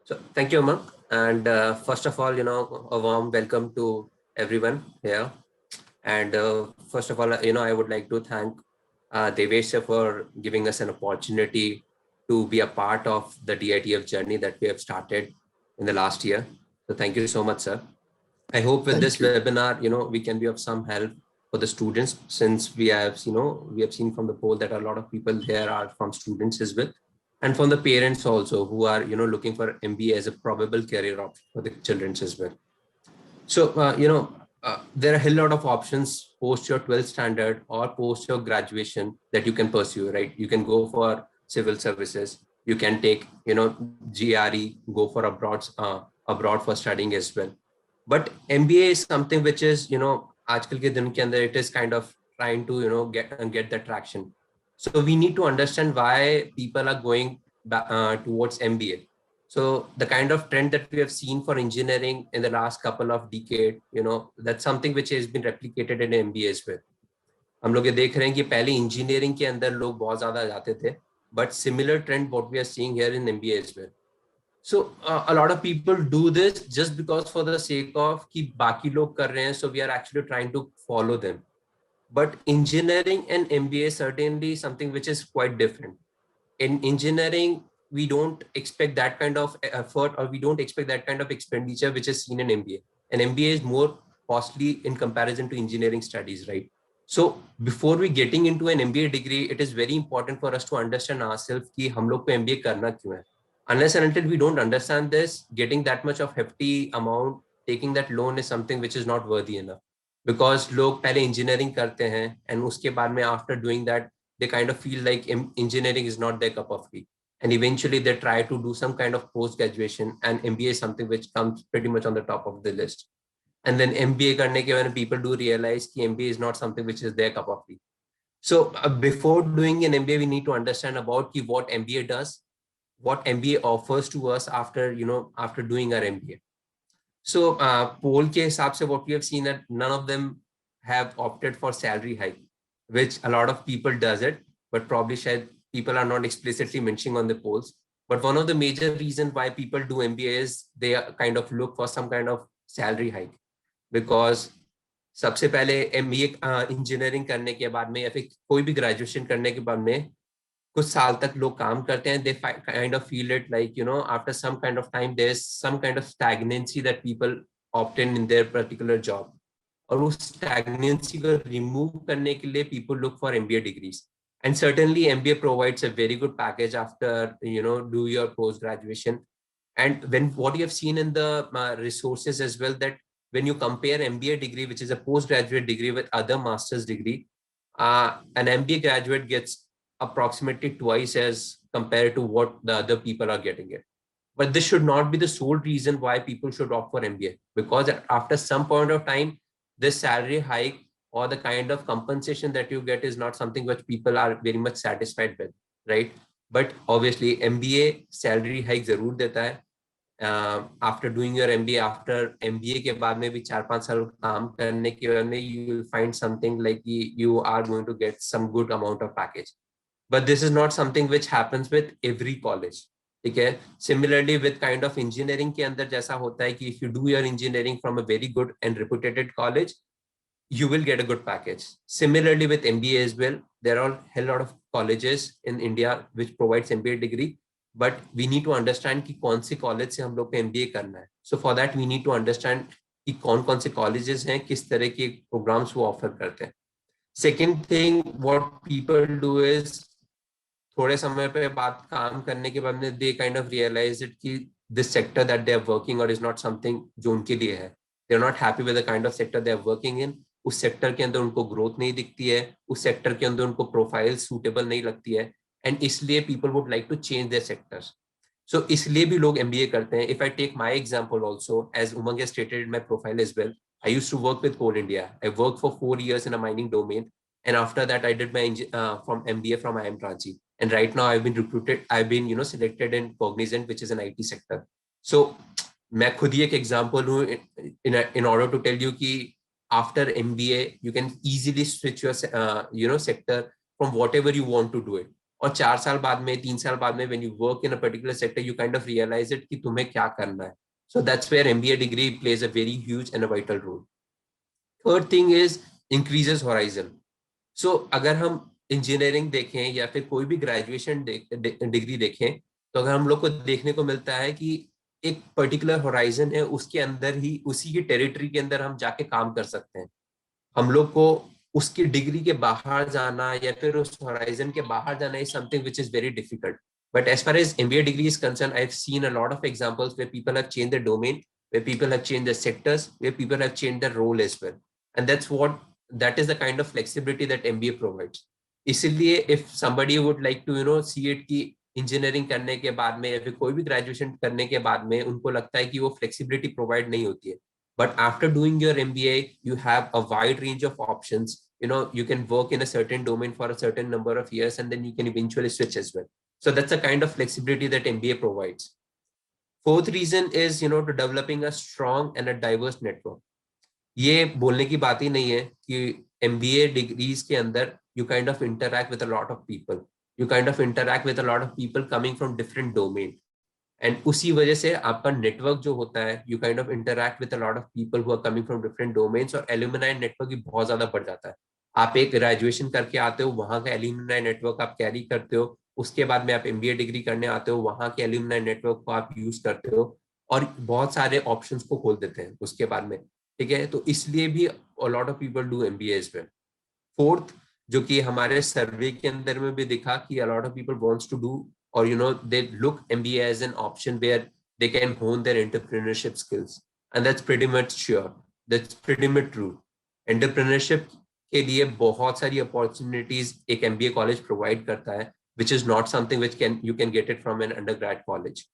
So thank you, Aman. And first of all, a warm welcome to everyone here. And first of all, I would like to thank Devesh sir for giving us an opportunity to be a part of the DITF journey that we have started in the last year. So thank you so much, sir. I hope with this Thank you. webinar, we can be of some help for the students, since we have seen from the poll that a lot of people here are from students as well, and from the parents also who are, looking for MBA as a probable career option for the children as well. So, there are a lot of options post your 12th standard or post your graduation that you can pursue, right? You can go for civil services. You can take, GRE, go for abroad for studying as well. But MBA is something which is, आजकल के दिन के अंदर it is kind of trying to, get the traction. So we need to understand why people are going towards MBA. So the kind of trend that we have seen for engineering in the last couple of decades, that's something which has been replicated in MBA as well. हम लोग ये देख रहे हैं कि पहले engineering के अंदर लोग बहुत ज्यादा जाते थे, but similar trend what we are seeing here in MBA as well. So a lot of people do this just because for the sake of कि बाकी लोग कर रहे हैं, so we are actually trying to follow them. But engineering and MBA is certainly something which is quite different. In engineering, we don't expect that kind of effort, or we don't expect that kind of expenditure which is seen in MBA. And MBA is more costly in comparison to engineering studies, right? So before we getting into an MBA degree, it is very important for us to understand ourselves कि हम लोग को MBA करना क्यों है. Unless and until we don't understand this, getting that much of hefty amount, taking that loan is something which is not worthy enough. Because लोग पहले engineering करते हैं and उसके बाद में after doing that, they kind of feel like engineering is not their cup of tea. And eventually they try to do some kind of post-graduation, and MBA is something which comes pretty much on the top of the list. And then MBA करने के बाद people do realize कि MBA is not something which is their cup of tea. So before doing an MBA, we need to understand about what MBA does, what MBA offers to us after doing our MBA. So poll के हिसाब से what we have seen that none of them have opted for salary hike, which a lot of people does it, but probably शायद people are not explicitly mentioning on the polls. But one of the major reasons why people do MBA is they kind of look for some kind of salary hike, because सबसे पहले MBA engineering करने के बाद में या फिर कोई भी ग्रेजुएशन करने के बाद में कुछ साल तक लोग काम करते हैं, they kind of feel it like, after some kind of time, there's some kind of stagnancy that people opt in their particular job. और उस stagnancy को remove करने के लिए people look for MBA degrees. And certainly MBA provides a very good package after, do your post-graduation. And what you have seen in the resources as well, that when you compare MBA degree, which is a postgraduate degree, with other master's degree, an MBA graduate gets approximately twice as compared to what the other people are getting it. But this should not be the sole reason why people should opt for MBA, because after some point of time, this salary hike or the kind of compensation that you get is not something which people are very much satisfied with, right? But obviously MBA salary hike जरूर देता है. After doing your MBA, after MBA के बाद में भी 4-5 साल काम करने के बाद में you will find something like you are going to get some good amount of package. But this is not something which happens with every college. ठीक है. Similarly with kind of engineering के अंदर जैसा होता है कि if you do your engineering from a very good and reputed college, you will get a good package. Similarly with MBA as well, there are a hell lot of colleges in India which provides MBA degree, but we need to understand कि कौन से college से हम लोग को MBA करना है. So for that we need to understand कि कौन-कौन से colleges हैं, किस तरह के programs वो offer करते हैं. Second thing, what people do is थोड़े समय पे बाद काम करने के बाद में they kind of realize it कि this sector that they are working or is not something जो उनके लिए है. They are not happy with the kind of sector they are working in. उस सेक्टर के अंदर उनको ग्रोथ नहीं दिखती है, उस सेक्टर के अंदर उनको प्रोफाइल सूटेबल नहीं लगती है, एंड इसलिए people would like to change their sectors. So इसलिए भी लोग MBA करते हैं. If I take my example also, as Umang has stated in my profile as well, I used to work with Coal India. I worked for 4 years in a mining domain, and after that I did my from MBA from IIM Ranchi, and right now I've been selected in Cognizant, which is an IT sector. So मैं खुद ही एक example हूँ in order to tell you कि after MBA you can easily switch your sector from whatever you want to do it. और 4 साल बाद में, 3 साल बाद में, when you work in a particular sector, you kind of realize it कि तुम्हें क्या करना है. So that's where MBA degree plays a very huge and a vital role. Third thing is increases horizon. So अगर हम engineering देखें या फिर कोई भी ग्रेजुएशन डिग्री देखें, तो अगर हम लोग को देखने को मिलता है कि एक पर्टिकुलर होराइजन है, उसके अंदर ही, उसी की टेरिटरी के अंदर हम जाके काम कर सकते हैं. हम लोग को उसकी डिग्री के बाहर जाना या फिर उस होराइजन के बाहर जाना is something which is very difficult. But as far as MBA degree is concerned, I've seen a lot of examples where people have changed their domain, where people have changed their sectors, where people have changed their role as well. And that is the kind of flexibility that MBA provides. इसीलिए if somebody would like to see it कि engineering करने के बाद में या फिर कोई भी ग्रेजुएशन करने के बाद में उनको लगता है कि वो फ्लेक्सिबिलिटी प्रोवाइड नहीं होती है. But after doing your MBA, you have a wide range of options. You can work in a certain domain for a certain number of years, and then you can eventually switch as well. So that's a kind of flexibility that MBA provides. Fourth reason is, to developing a strong and a diverse network. ये बोलने की बात ही नहीं है कि MBA degrees के अंदर you kind of interact with a lot of people. You kind of interact with a lot of people coming from different domain. And उसी वजह से आपका नेटवर्क जो होता है, you kind of interact with a lot of people who are coming from different domains, और alumni network भी बहुत ज्यादा बढ़ जाता है. आप एक ग्रेजुएशन करके आते हो, वहां का एल्यूमिनाई नेटवर्क आप कैरी करते हो. उसके बाद में आप MBA डिग्री करने आते हो, वहां के एल्यूमिनाई नेटवर्क को आप यूज करते हो और बहुत सारे ऑप्शंस को खोल देते हैं उसके बाद में. ठीक है, तो इसलिए भी a lot of people do MBA as well. Fourth, जो कि हमारे सर्वे के अंदर में भी दिखा कि a lot of people wants to do, or they look MBA as an option where they can hone their entrepreneurship skills, and that's pretty much sure, that's pretty much true. Entrepreneurship के लिए बहुत सारी opportunities एक MBA college provide करता है, which is not something which you can get it from an undergrad college.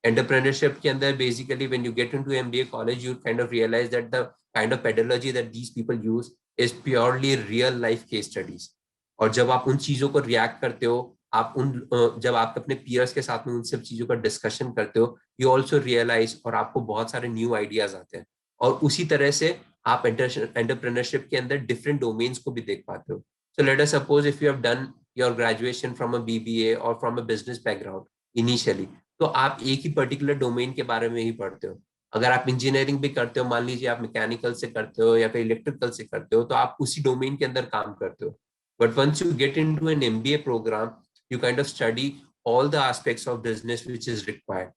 Entrepreneurship के अंदर basically when you get into MBA college, you kind of realize that the kind of pedagogy that these people use is purely real life case studies. और जब आप उन चीजों को react करते हो, जब आप अपने पीयर्स के साथ में उन सब चीजों का डिस्कशन करते हो, यू ऑल्सो रियलाइज, और आपको बहुत सारे न्यू आइडियाज आते हैं. और उसी तरह से आप एंटरप्रेन्योरशिप के अंदर डिफरेंट डोमेन्स को भी देख पाते हो. So let us suppose if you have done your graduation from a BBA और from a business background initially, तो आप एक ही पर्टिकुलर डोमेन के बारे में ही पढ़ते हो. अगर आप इंजीनियरिंग भी करते हो, मान लीजिए आप मैकेनिकल से करते हो या फिर इलेक्ट्रिकल से करते हो, तो आप उसी डोमेन के अंदर काम करते हो. But once you get into an MBA program, you kind of study all the aspects of business which is required.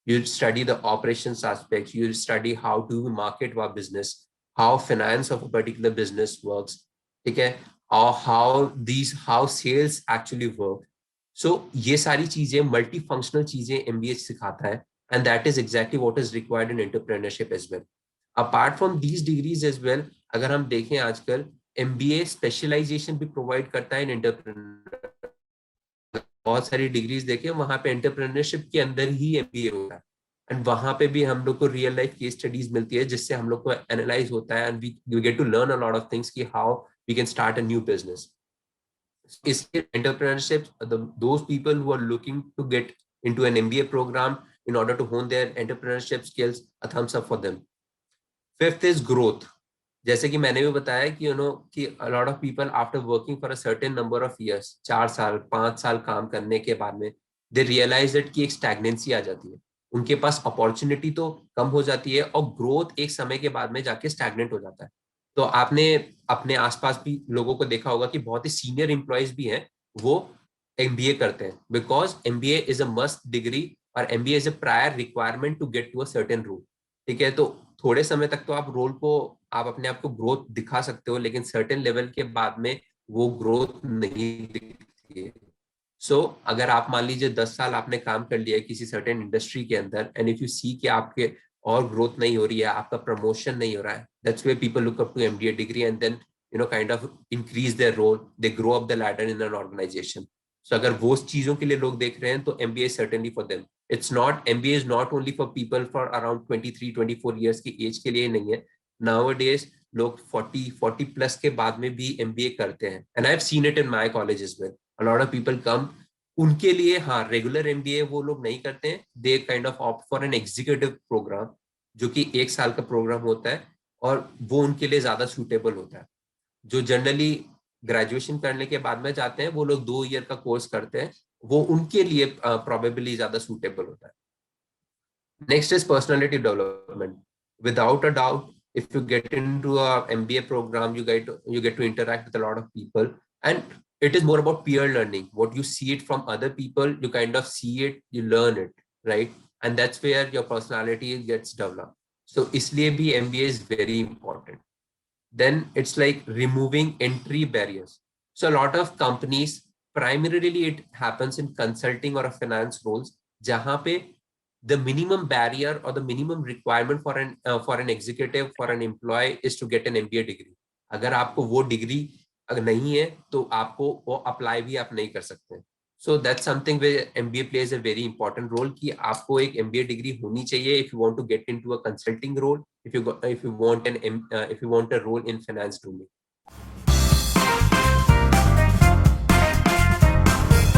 You study the operations aspects, you study how to market our business, how finance of a particular business works, okay, or how sales actually work. So ये सारी चीजें, multifunctional चीजें MBA सिखाता है, and that is exactly what is required in entrepreneurship as well. Apart from these degrees as well, अगर हम देखें आजकल MBA specialization भी provide करता है in entrepreneurship. बहुत सारी डिग्रीज देखे, वहां पे एंटरप्रेन्योरशिप के अंदर ही MBA होता है, एंड वहां पे भी हम लोग को रियल लाइफ केस स्टडीज मिलती है, जिससे हम लोग को एनालाइज होता है, and we get to learn a lot of things कि how we can start a new business. इसके entrepreneurship, those people who are looking to get into an MBA programme in order to hone their entrepreneurship skills, a thumbs up for them. Fifth is growth. जैसे कि मैंने भी बताया कि कि a lot of people after working for a certain number of years, 4 साल 5 साल काम करने के बाद में, they realize that कि एक stagnancy आ जाती है. उनके पास अपॉर्चुनिटी तो कम हो जाती है और ग्रोथ एक समय के बाद में जाके स्टैग्नेंट हो जाता है. तो आपने अपने आसपास भी लोगों को देखा होगा कि बहुत ही सीनियर एम्प्लॉयज भी हैं, वो MBA करते हैं, because MBA is a must degree, और MBA is a prior requirement to get to a certain role. ठीक है, तो थोड़े समय तक तो आप रोल को, आप अपने आप को ग्रोथ दिखा सकते हो, लेकिन सर्टेन लेवल के बाद में वो ग्रोथ नहीं दिखती है. सो अगर आप मान लीजिए 10 साल आपने काम कर लिया है किसी सर्टेन इंडस्ट्री के अंदर, एंड इफ यू सी कि आपके और ग्रोथ नहीं हो रही है, आपका प्रमोशन नहीं हो रहा है, that's where people look up to MBA degree, and then kind of increase their role, they grow up the ladder in an organisation. So अगर वो चीजों के लिए लोग देख रहे हैं, तो MBA certainly for them. MBA is not only for people for around 23-24 years की एज के लिए नहीं है. Nowadays लोग 40 प्लस के बाद में भी MBA करते हैं, and I've seen it in my college as well. A lot of people come, उनके लिए हाँ रेगुलर MBA वो लोग नहीं करते हैं, they kind of opt for an executive program, जो कि 1 साल का प्रोग्राम होता है, और वो उनके लिए ज्यादा सूटेबल होता है. जो जनरली ग्रेजुएशन करने के बाद में जाते हैं, वो लोग 2 ईयर का कोर्स करते हैं, वो उनके लिए प्रोबेबली ज्यादा सूटेबल होता है. Next is personality development. Without a doubt, if you get into a MBA program, you get to interact with a lot of people, and it is more about peer learning. What you see it from other people, you kind of see it, you learn it, right? And that's where your personality gets developed. So, isliye bhi MBA is very important. Then it's like removing entry barriers. So a lot of companies, primarily it happens in consulting or a finance roles, jahan pe the minimum barrier or the minimum requirement for an executive, for an employee is to get an MBA degree. अगर आपको वो degree अगर नहीं है तो आपको वो apply भी आप नहीं कर सकते. So that's something where MBA plays a very important role कि आपको एक MBA डिग्री होनी चाहिए if you want to get into a consulting role, if you want a role in finance domain.